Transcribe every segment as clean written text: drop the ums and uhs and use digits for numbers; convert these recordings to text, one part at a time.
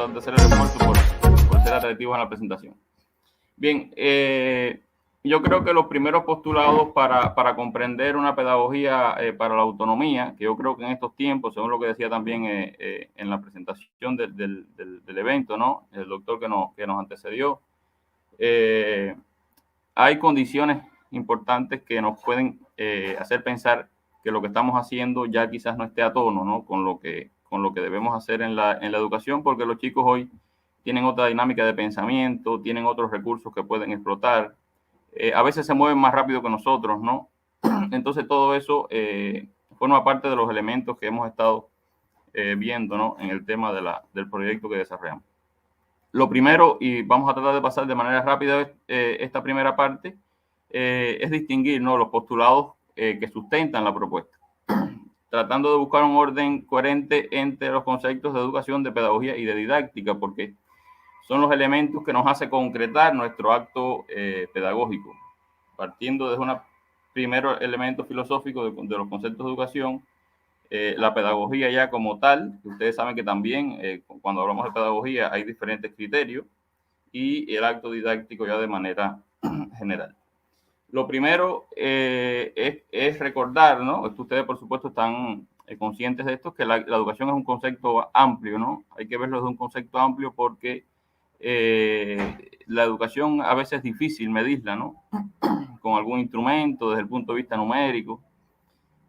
De hacer el esfuerzo por ser atractivos en la presentación. Bien, yo creo que los primeros postulados para comprender una pedagogía para la autonomía, que yo creo que en estos tiempos, según lo que decía también en la presentación del evento, ¿no? El doctor que nos antecedió, hay condiciones importantes que nos pueden hacer pensar que lo que estamos haciendo ya quizás no esté a tono, ¿no? con lo que debemos hacer en la educación, porque los chicos hoy tienen otra dinámica de pensamiento, tienen otros recursos que pueden explotar, a veces se mueven más rápido que nosotros, ¿no? Entonces todo eso forma parte de los elementos que hemos estado viendo, ¿no? En el tema del proyecto que desarrollamos. Lo primero, y vamos a tratar de pasar de manera rápida esta primera parte, es distinguir, ¿no? Los postulados que sustentan la propuesta, tratando de buscar un orden coherente entre los conceptos de educación, de pedagogía y de didáctica, porque son los elementos que nos hace concretar nuestro acto pedagógico, partiendo desde un primer elemento filosófico de los conceptos de educación, la pedagogía ya como tal, que ustedes saben que también cuando hablamos de pedagogía hay diferentes criterios, y el acto didáctico ya de manera general. Lo primero es recordar, ¿no? Ustedes, por supuesto, están conscientes de esto, que la educación es un concepto amplio, ¿no? Hay que verlo desde un concepto amplio porque la educación a veces es difícil medirla, ¿no? Con algún instrumento, desde el punto de vista numérico.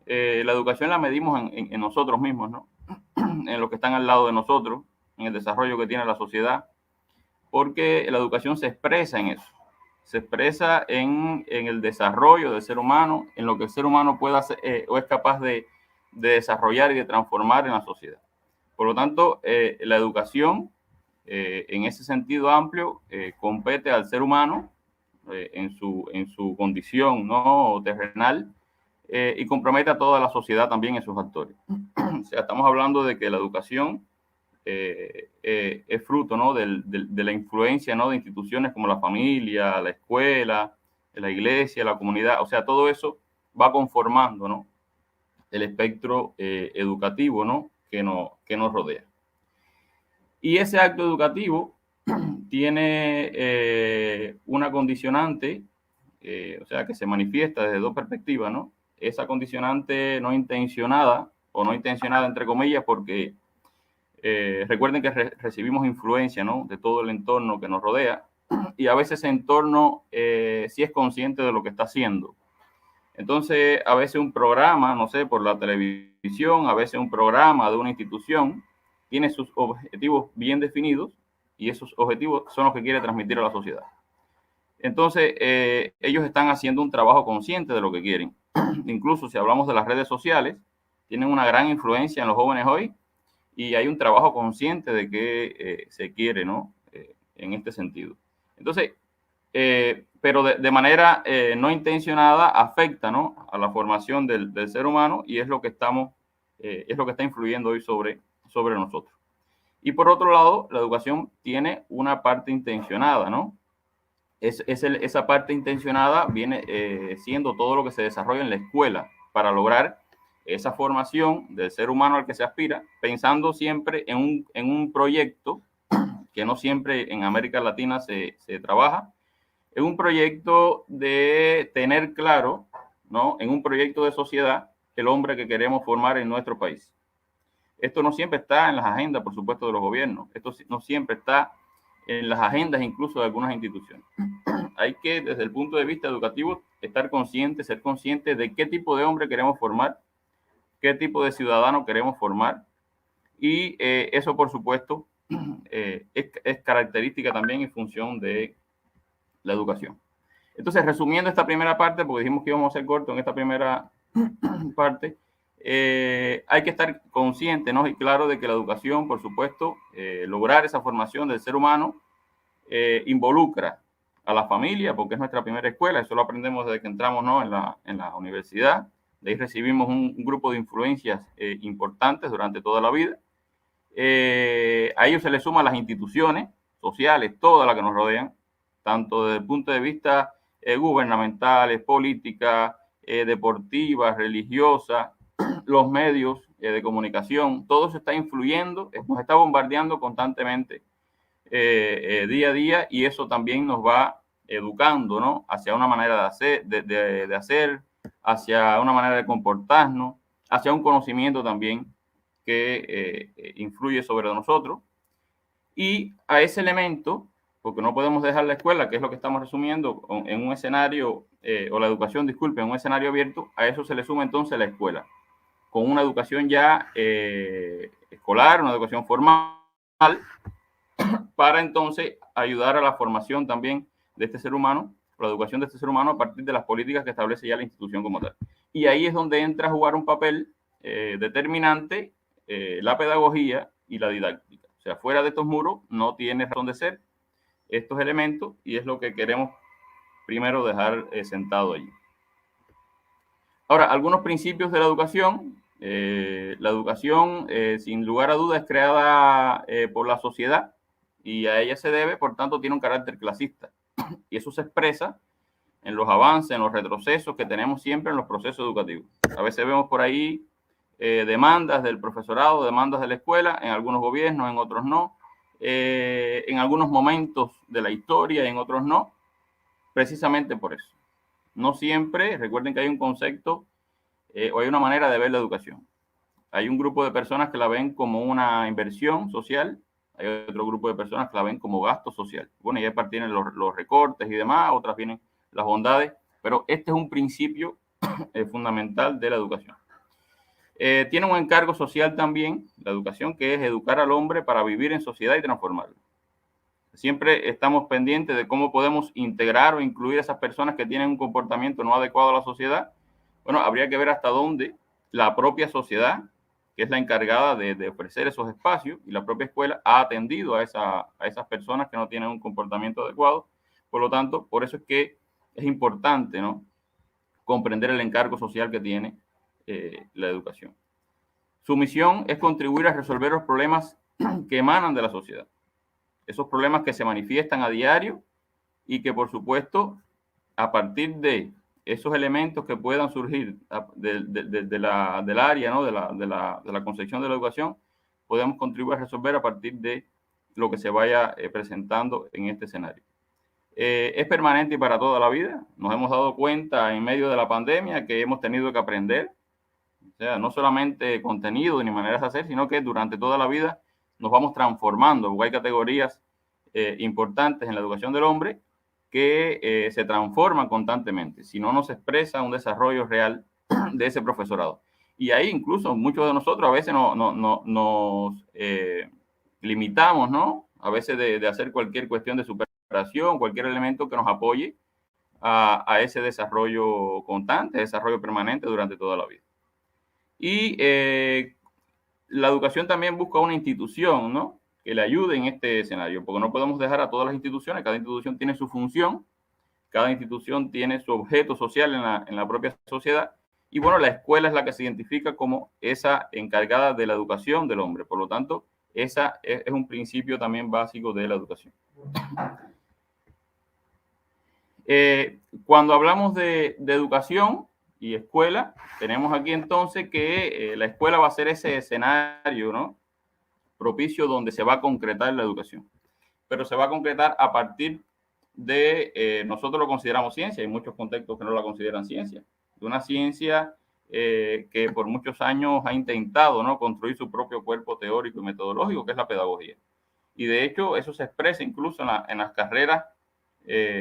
La educación la medimos en nosotros mismos, ¿no? En los que están al lado de nosotros, en el desarrollo que tiene la sociedad, porque la educación se expresa en eso. Se expresa en el desarrollo del ser humano, en lo que el ser humano puede hacer o es capaz de desarrollar y de transformar en la sociedad. Por lo tanto, la educación, en ese sentido amplio, compete al ser humano en su condición, ¿no? Terrenal, y compromete a toda la sociedad también en sus actores. O sea, estamos hablando de que la educación es fruto, ¿no? de la influencia, ¿no? De instituciones como la familia, la escuela, la iglesia, la comunidad. O sea, todo eso va conformando, ¿no? El espectro educativo, ¿no? que nos rodea. Y ese acto educativo tiene una condicionante, o sea, que se manifiesta desde dos perspectivas, ¿no? Esa condicionante no intencionada, o no intencionada entre comillas, porque recuerden que recibimos influencia, ¿no? De todo el entorno que nos rodea, y a veces ese entorno sí es consciente de lo que está haciendo. Entonces, a veces un programa, no sé, por la televisión, a veces un programa de una institución tiene sus objetivos bien definidos, y esos objetivos son los que quiere transmitir a la sociedad. Entonces, ellos están haciendo un trabajo consciente de lo que quieren. Incluso si hablamos de las redes sociales, tienen una gran influencia en los jóvenes hoy, y hay un trabajo consciente de que se quiere, ¿no? En este sentido. Entonces, pero de manera no intencionada afecta, ¿no? A la formación del ser humano, y es lo que es lo que está influyendo hoy sobre nosotros. Y por otro lado, la educación tiene una parte intencionada, ¿no? Esa parte intencionada viene siendo todo lo que se desarrolla en la escuela para lograr esa formación del ser humano al que se aspira, pensando siempre en un proyecto que no siempre en América Latina se trabaja, en un proyecto de tener claro, ¿no? En un proyecto de sociedad, el hombre que queremos formar en nuestro país. Esto no siempre está en las agendas, por supuesto, de los gobiernos. Esto no siempre está en las agendas incluso de algunas instituciones. Hay que, desde el punto de vista educativo, estar consciente, ser consciente de qué tipo de hombre queremos formar, qué tipo de ciudadano queremos formar, y eso, por supuesto, es característica también en función de la educación. Entonces, resumiendo esta primera parte, porque dijimos que íbamos a ser cortos en esta primera parte, hay que estar consciente, ¿no? Y claro de que la educación, por supuesto, lograr esa formación del ser humano involucra a la familia, porque es nuestra primera escuela. Eso lo aprendemos desde que entramos, ¿no?, en la universidad. De ahí recibimos un grupo de influencias importantes durante toda la vida. A ellos se les suman las instituciones sociales, todas las que nos rodean, tanto desde el punto de vista gubernamentales, políticas, deportivas, religiosas, los medios de comunicación. Todo eso está influyendo, nos está bombardeando constantemente día a día, y eso también nos va educando, ¿no?, hacia una manera de hacer, hacia una manera de comportarnos, hacia un conocimiento también que influye sobre nosotros. Y a ese elemento, porque no podemos dejar la escuela, que es lo que estamos resumiendo, en un escenario, o la educación, disculpe, en un escenario abierto, a eso se le suma entonces la escuela, con una educación ya escolar, una educación formal, para entonces ayudar a la formación también de este ser humano, la educación de este ser humano a partir de las políticas que establece ya la institución como tal. Y ahí es donde entra a jugar un papel determinante la pedagogía y la didáctica. O sea, fuera de estos muros no tiene razón de ser estos elementos, y es lo que queremos primero dejar sentado allí. Ahora, algunos principios de la educación. La educación, sin lugar a dudas, es creada por la sociedad, y a ella se debe, por tanto, tiene un carácter clasista. Y eso se expresa en los avances, en los retrocesos que tenemos siempre en los procesos educativos. A veces vemos por ahí demandas del profesorado, demandas de la escuela, en algunos gobiernos, en otros no, en algunos momentos de la historia, en otros no, precisamente por eso. No siempre, recuerden que hay un concepto o hay una manera de ver la educación. Hay un grupo de personas que la ven como una inversión social, hay otro grupo de personas que la ven como gasto social. Bueno, y ahí tienen los recortes y demás, otras vienen las bondades, pero este es un principio fundamental de la educación. Tiene un encargo social también, la educación, que es educar al hombre para vivir en sociedad y transformarlo. Siempre estamos pendientes de cómo podemos integrar o incluir a esas personas que tienen un comportamiento no adecuado a la sociedad. Bueno, habría que ver hasta dónde la propia sociedad, que es la encargada de ofrecer esos espacios, y la propia escuela ha atendido a esas personas que no tienen un comportamiento adecuado. Por lo tanto, por eso es que es importante, ¿no?, comprender el encargo social que tiene la educación. Su misión es contribuir a resolver los problemas que emanan de la sociedad. Esos problemas que se manifiestan a diario y que, por supuesto, a partir de esos elementos que puedan surgir del área, ¿no?, de la concepción de la educación, podemos contribuir a resolver a partir de lo que se vaya presentando en este escenario. Es permanente y para toda la vida. Nos hemos dado cuenta en medio de la pandemia que hemos tenido que aprender, o sea, no solamente contenido ni maneras de hacer, sino que durante toda la vida nos vamos transformando, porque hay categorías importantes en la educación del hombre que se transforman constantemente, si no nos expresa un desarrollo real de ese profesorado. Y ahí incluso muchos de nosotros a veces nos limitamos, ¿no?, a veces de hacer cualquier cuestión de superación, cualquier elemento que nos apoye a ese desarrollo constante, desarrollo permanente durante toda la vida. Y la educación también busca una institución, ¿no?, que le ayude en este escenario, porque no podemos dejar a todas las instituciones. Cada institución tiene su función, cada institución tiene su objeto social en la propia sociedad, y bueno, la escuela es la que se identifica como esa encargada de la educación del hombre. Por lo tanto, esa es un principio también básico de la educación. Cuando hablamos de educación y escuela, tenemos aquí entonces que la escuela va a ser ese escenario, ¿no?, propicio donde se va a concretar la educación. Pero se va a concretar a partir de, nosotros lo consideramos ciencia, hay muchos contextos que no la consideran ciencia, de una ciencia que por muchos años ha intentado, ¿no?, construir su propio cuerpo teórico y metodológico, que es la pedagogía. Y de hecho eso se expresa incluso en las carreras,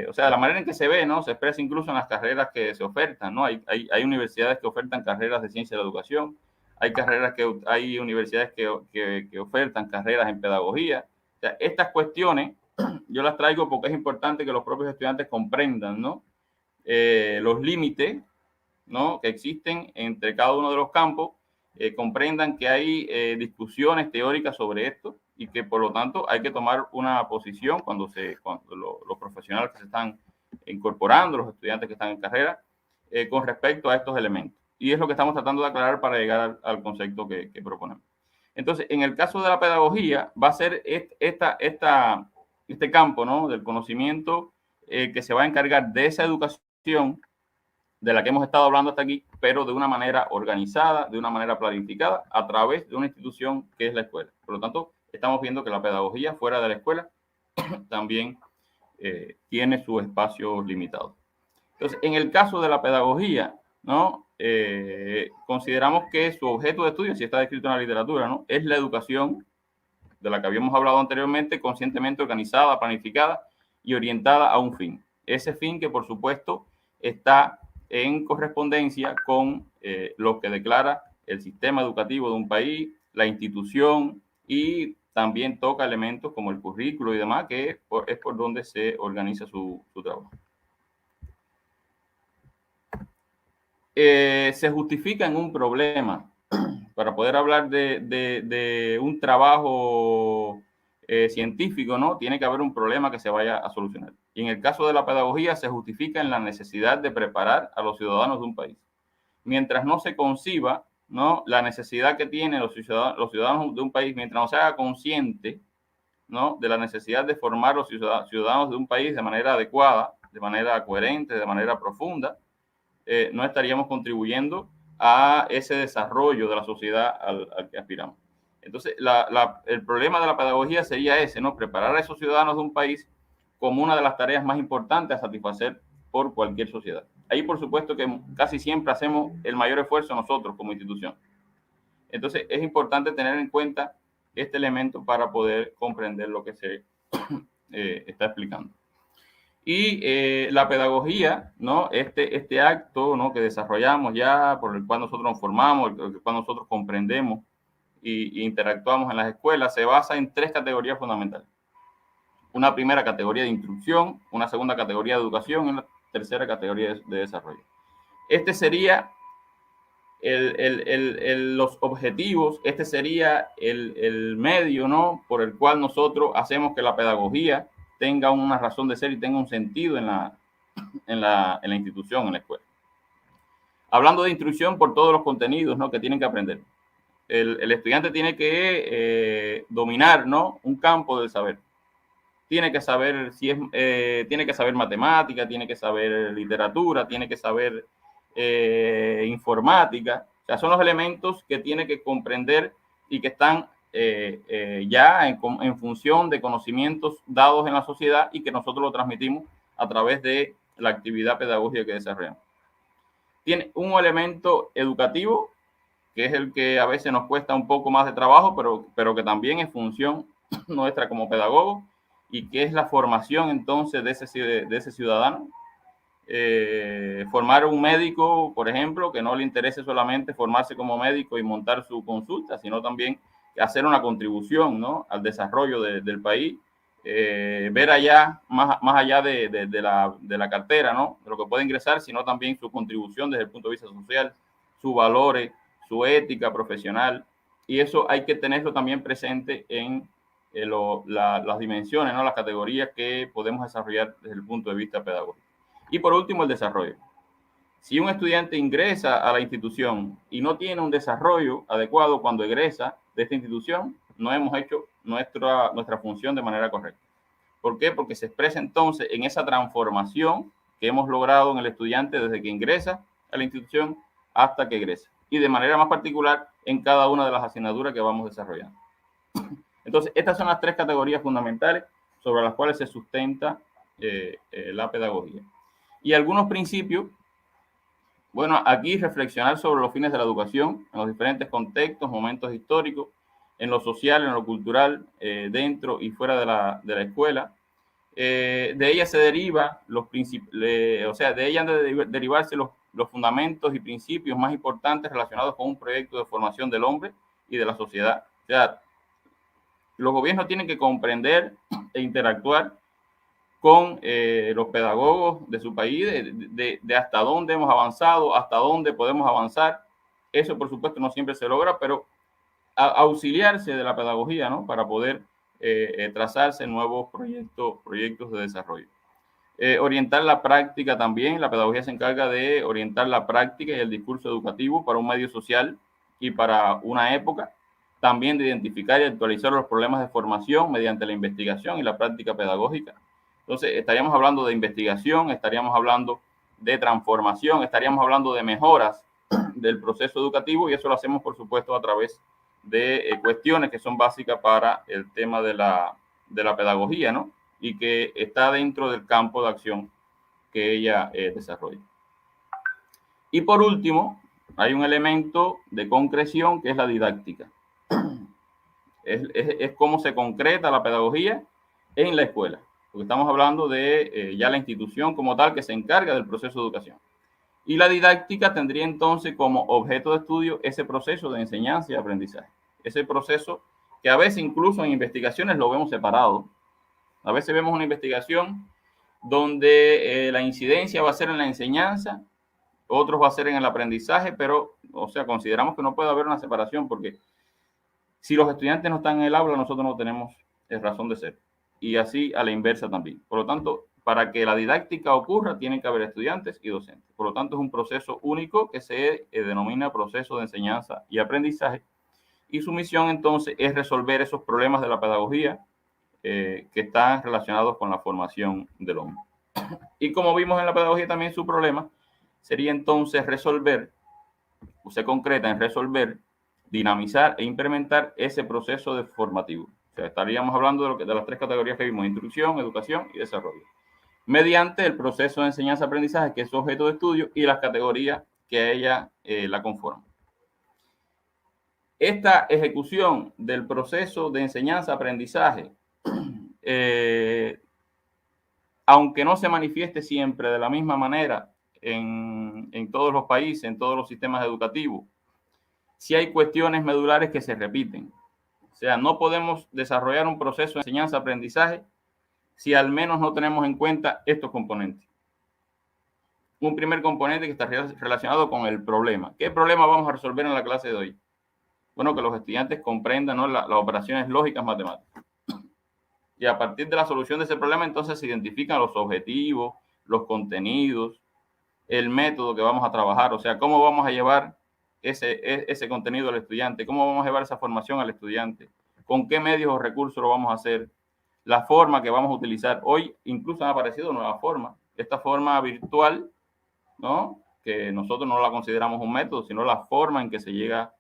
o sea, la manera en que se ve, ¿no?, se expresa incluso en las carreras que se ofertan, ¿no? Hay universidades que ofertan carreras de ciencia de la educación, hay universidades que ofertan carreras en pedagogía. O sea, estas cuestiones yo las traigo porque es importante que los propios estudiantes comprendan, ¿no?, los límites, ¿no?, que existen entre cada uno de los campos, comprendan que hay discusiones teóricas sobre esto, y que por lo tanto hay que tomar una posición cuando los profesionales que se están incorporando, los estudiantes que están en carrera, con respecto a estos elementos. Y es lo que estamos tratando de aclarar para llegar al concepto que proponemos. Entonces, en el caso de la pedagogía, va a ser este campo, ¿no?, del conocimiento que se va a encargar de esa educación de la que hemos estado hablando hasta aquí, pero de una manera organizada, de una manera planificada, a través de una institución que es la escuela. Por lo tanto, estamos viendo que la pedagogía fuera de la escuela también tiene sus espacios limitados. Entonces, en el caso de la pedagogía, ¿no?, consideramos que su objeto de estudio, si está descrito en la literatura, ¿no?, es la educación de la que habíamos hablado anteriormente, conscientemente organizada, planificada y orientada a un fin. Ese fin que, por supuesto, está en correspondencia con lo que declara el sistema educativo de un país, la institución, y también toca elementos como el currículo y demás, que es por donde se organiza su trabajo. Se justifica en un problema. Para poder hablar de un trabajo científico, ¿no?, tiene que haber un problema que se vaya a solucionar. Y en el caso de la pedagogía se justifica en la necesidad de preparar a los ciudadanos de un país. Mientras no se conciba, ¿no?, la necesidad que tienen los ciudadanos de un país, mientras no se haga consciente, ¿no?, de la necesidad de formar los ciudadanos de un país de manera adecuada, de manera coherente, de manera profunda, no estaríamos contribuyendo a ese desarrollo de la sociedad al que aspiramos. Entonces, el problema de la pedagogía sería ese, ¿no?, preparar a esos ciudadanos de un país como una de las tareas más importantes a satisfacer por cualquier sociedad. Ahí, por supuesto, que casi siempre hacemos el mayor esfuerzo nosotros como institución. Entonces, es importante tener en cuenta este elemento para poder comprender lo que se está explicando. Y la pedagogía, ¿no?, este acto, ¿no?, que desarrollamos ya, por el cual nosotros nos formamos, por el cual nosotros comprendemos y interactuamos en las escuelas, se basa en 3 categorías fundamentales. Una primera categoría de instrucción, una segunda categoría de educación y una tercera categoría de desarrollo. Este sería los objetivos, este sería el medio, ¿no?, por el cual nosotros hacemos que la pedagogía tenga una razón de ser y tenga un sentido en la institución, en la escuela. Hablando de instrucción por todos los contenidos, ¿no?, que tienen que aprender. El estudiante tiene que dominar, ¿no?, un campo del saber. Tiene que saber tiene que saber matemática, tiene que saber literatura, tiene que saber informática. O sea, son los elementos que tiene que comprender y que están ya en función de conocimientos dados en la sociedad y que nosotros lo transmitimos a través de la actividad pedagógica que desarrollamos. Tiene un elemento educativo, que es el que a veces nos cuesta un poco más de trabajo, pero que también es función nuestra como pedagogos, y que es la formación entonces de ese ciudadano. Formar un médico, por ejemplo, que no le interese solamente formarse como médico y montar su consulta, sino también hacer una contribución, ¿no?, al desarrollo del país, ver allá, más allá de la cartera, ¿no?, de lo que puede ingresar, sino también su contribución desde el punto de vista social, sus valores, su ética profesional, y eso hay que tenerlo también presente en las dimensiones, ¿no?, las categorías que podemos desarrollar desde el punto de vista pedagógico. Y por último, el desarrollo. Si un estudiante ingresa a la institución y no tiene un desarrollo adecuado cuando egresa de esta institución, no hemos hecho nuestra función de manera correcta. ¿Por qué? Porque se expresa entonces en esa transformación que hemos logrado en el estudiante desde que ingresa a la institución hasta que egresa. Y de manera más particular en cada una de las asignaturas que vamos desarrollando. Entonces, estas son las 3 categorías fundamentales sobre las cuales se sustenta la pedagogía. Y algunos principios, bueno, aquí reflexionar sobre los fines de la educación en los diferentes contextos, momentos históricos, en lo social, en lo cultural, dentro y fuera de la escuela. De ella se deriva de ella han de derivarse los fundamentos y principios más importantes relacionados con un proyecto de formación del hombre y de la sociedad. O sea, los gobiernos tienen que comprender e interactuar con los pedagogos de su país, de hasta dónde hemos avanzado, hasta dónde podemos avanzar. Eso, por supuesto, no siempre se logra, pero auxiliarse de la pedagogía, ¿no? Para poder trazarse nuevos proyectos de desarrollo. Orientar la práctica también. La pedagogía se encarga de orientar la práctica y el discurso educativo para un medio social y para una época. También de identificar y actualizar los problemas de formación mediante la investigación y la práctica pedagógica. Entonces, estaríamos hablando de investigación, estaríamos hablando de transformación, estaríamos hablando de mejoras del proceso educativo, y eso lo hacemos, por supuesto, a través de cuestiones que son básicas para el tema de la pedagogía, ¿no? Y que está dentro del campo de acción que ella desarrolla. Y por último, hay un elemento de concreción que es la didáctica. Es cómo se concreta la pedagogía en la escuela, porque estamos hablando de ya la institución como tal que se encarga del proceso de educación. Y la didáctica tendría entonces como objeto de estudio ese proceso de enseñanza y aprendizaje. Ese proceso que a veces incluso en investigaciones lo vemos separado. A veces vemos una investigación donde la incidencia va a ser en la enseñanza, otros va a ser en el aprendizaje, pero, o sea, consideramos que no puede haber una separación porque si los estudiantes no están en el aula, nosotros no tenemos razón de ser. Y así a la inversa también. Por lo tanto, para que la didáctica ocurra, tienen que haber estudiantes y docentes. Por lo tanto, es un proceso único que se denomina proceso de enseñanza y aprendizaje. Y su misión, entonces, es resolver esos problemas de la pedagogía que están relacionados con la formación del hombre. Y como vimos en la pedagogía también, su problema sería entonces resolver, o se concreta en resolver, dinamizar e implementar ese proceso de formativo. O sea, estaríamos hablando de las tres categorías que vimos: instrucción, educación y desarrollo, mediante el proceso de enseñanza-aprendizaje, que es su objeto de estudio, y las categorías que a ella la conforman. Esta ejecución del proceso de enseñanza-aprendizaje, aunque no se manifieste siempre de la misma manera en todos los países, en todos los sistemas educativos, sí hay cuestiones medulares que se repiten. O sea, no podemos desarrollar un proceso de enseñanza-aprendizaje si al menos no tenemos en cuenta estos componentes. Un primer componente que está relacionado con el problema. ¿Qué problema vamos a resolver en la clase de hoy? Bueno, que los estudiantes comprendan, ¿no?, las operaciones lógicas matemáticas. Y a partir de la solución de ese problema, entonces se identifican los objetivos, los contenidos, el método que vamos a trabajar, o sea, cómo vamos a llevar ese contenido al estudiante, cómo vamos a llevar esa formación al estudiante, con qué medios o recursos lo vamos a hacer, la forma que vamos a utilizar. Hoy incluso han aparecido nuevas formas. Esta forma virtual, ¿no?, que nosotros no la consideramos un método, sino la forma en que se llega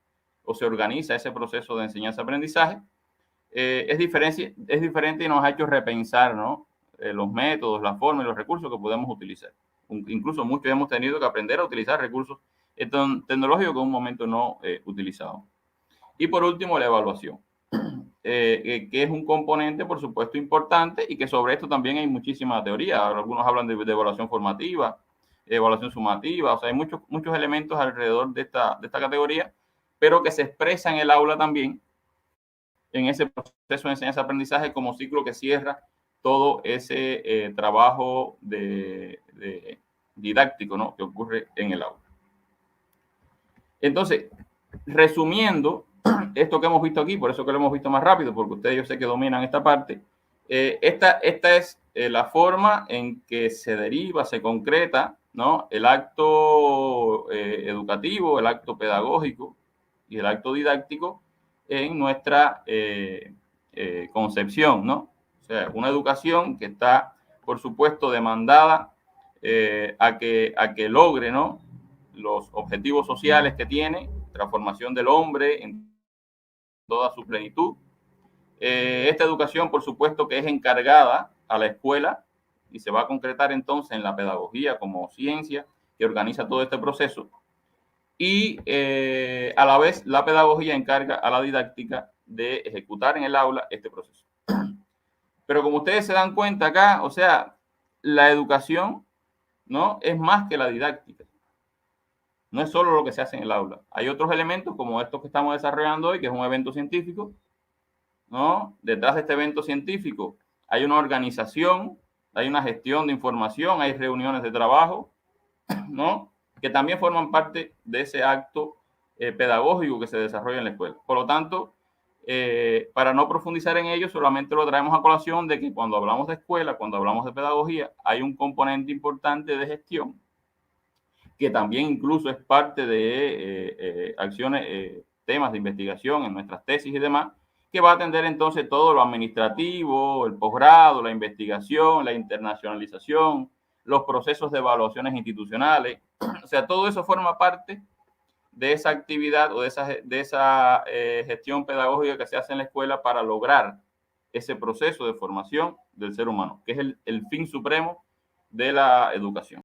o se organiza ese proceso de enseñanza-aprendizaje, es diferente y nos ha hecho repensar, ¿no?, los métodos, la forma y los recursos que podemos utilizar. Incluso muchos hemos tenido que aprender a utilizar recursos tecnológicos que en un momento no utilizábamos. Y por último, la evaluación, que es un componente, por supuesto, importante, y que sobre esto también hay muchísima teoría. Algunos hablan de evaluación formativa, evaluación sumativa, o sea, hay muchos elementos alrededor de esta categoría, pero que se expresa en el aula también, en ese proceso de enseñanza-aprendizaje, como ciclo que cierra todo ese trabajo de didáctico, ¿no?, que ocurre en el aula. Entonces, resumiendo esto que hemos visto aquí, por eso que lo hemos visto más rápido, porque ustedes yo sé que dominan esta parte, esta es la forma en que se deriva, se concreta, ¿no?, el acto educativo, el acto pedagógico y el acto didáctico en nuestra concepción, ¿no? O sea, una educación que está, por supuesto, demandada a que logre, ¿no?, los objetivos sociales que tiene, transformación del hombre en toda su plenitud. Esta educación, por supuesto, que es encargada a la escuela y se va a concretar entonces en la pedagogía como ciencia que organiza todo este proceso. Y a la vez la pedagogía encarga a la didáctica de ejecutar en el aula este proceso. Pero como ustedes se dan cuenta acá, o sea, la educación, ¿no?, es más que la didáctica. No es solo lo que se hace en el aula. Hay otros elementos como estos que estamos desarrollando hoy, que es un evento científico, ¿no? Detrás de este evento científico hay una organización, hay una gestión de información, hay reuniones de trabajo, ¿no?, que también forman parte de ese acto pedagógico que se desarrolla en la escuela. Por lo tanto, para no profundizar en ello, solamente lo traemos a colación de que cuando hablamos de escuela, cuando hablamos de pedagogía, hay un componente importante de gestión que también incluso es parte de acciones, temas de investigación en nuestras tesis y demás, que va a atender entonces todo lo administrativo, el posgrado, la investigación, la internacionalización, los procesos de evaluaciones institucionales. O sea, todo eso forma parte de esa actividad o de esa gestión pedagógica que se hace en la escuela para lograr ese proceso de formación del ser humano, que es el fin supremo de la educación.